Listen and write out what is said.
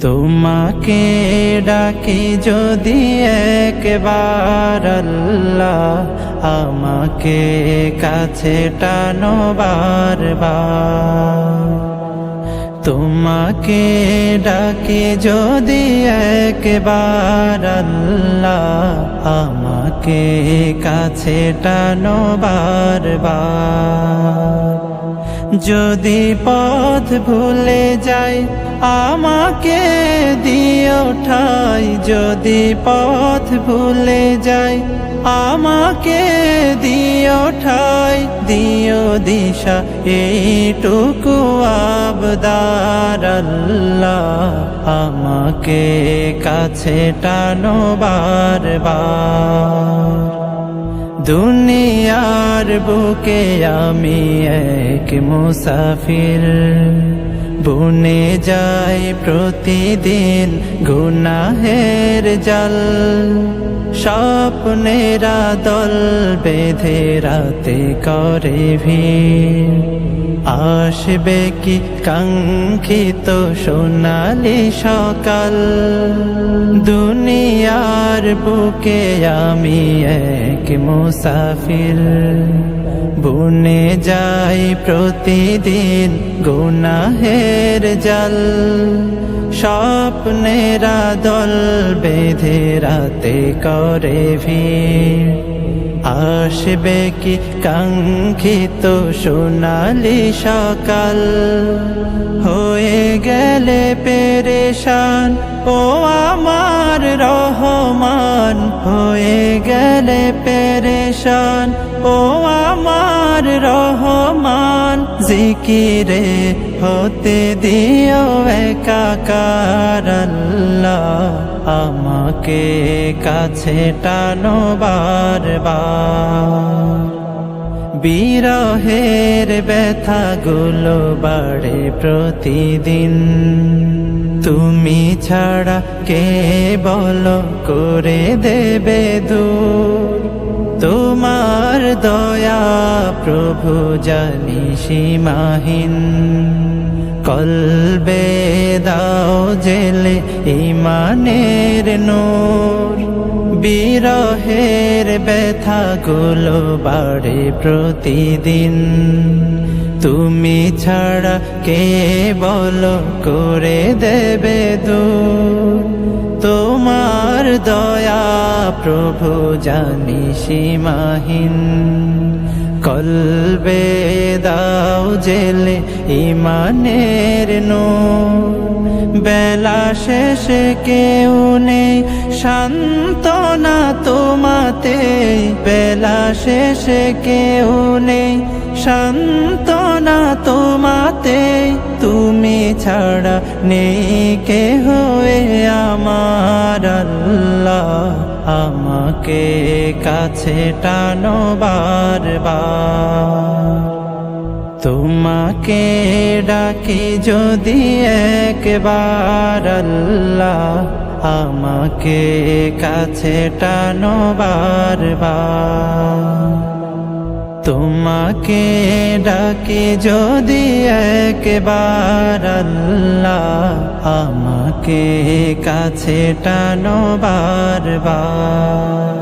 তোমাকে ডাকি যদি একবার আল্লাহ, আমাকে কাছে টানো বারবার। তোমাকে ডাকি যদি একবার আল্লাহ, আমাকে কাছে টানো বারবার। যদি পথ ভুলে যাই আমাকে দিও ঠাই, যদি পথ ভুলে যাই আমাকে দিও ঠাই, দিও দিশা এইটুকু আবদার আল্লাহ, আমাকে কাছে টানো বারবার। দুনিয়ার বুকে আমি এক মুসাফির, বুনে যাই প্রতিদিন গুনাহের জাল। স্বপ্নেরা দল বেঁধে রাতে করে ভিড়, আসবে কি কাঙ্ক্ষিত সোনালি সকাল। দুনিয়ার বুকে আমি এক মুসাফির, বুনে যাই প্রতিদিন গুনাহের জাল। স্বপ্নেরা দল বেঁধে রাতে করে ভিড়, আসবে কি কাঙ্ক্ষিত সোনালি সকাল। হয়ে গেলে পেরেশান ও আমার রহমান, হয়ে গেলে পেরেশান ও আমার রহমান। জিকিরে হতে দিও একাকার আল্লাহ, আমাকে কাছে টানো বারবার। বিরহের ব্যথাগুলো বাড়ে প্রতিদিন, তুমি ছাড়া কে বলো করে দেবে দূর। তোমার দয়া প্রভু জানি সীমাহীন, কলবে দাও জেলে ঈমানের নূর। বিরহের ব্যথাগুলো বাড়ে প্রতিদিন, তুমি ছাড়া কে বলো করে দেবে দূর। তোমার দয়া প্রভু জানি সীমাহীন, কলবে দাও জেলে ঈমানের নূর। বেলা শেষে কেউ নেই সান্ত্বনা তোমাতে, বেলা শেষে কেউ নেই সান্ত্বনা তোমাতে। তুমি ছাড়া নেই কেহ আমার আল্লাহ, আমাকে কাছে টানো বারবার। তোমাকে ডাকি যদি একবার আল্লাহ, আমাকে কাছে টানো বারবার। তোমাকে ডাকি যদি একবার আল্লাহ, আমাকে কাছে টানো বারবার।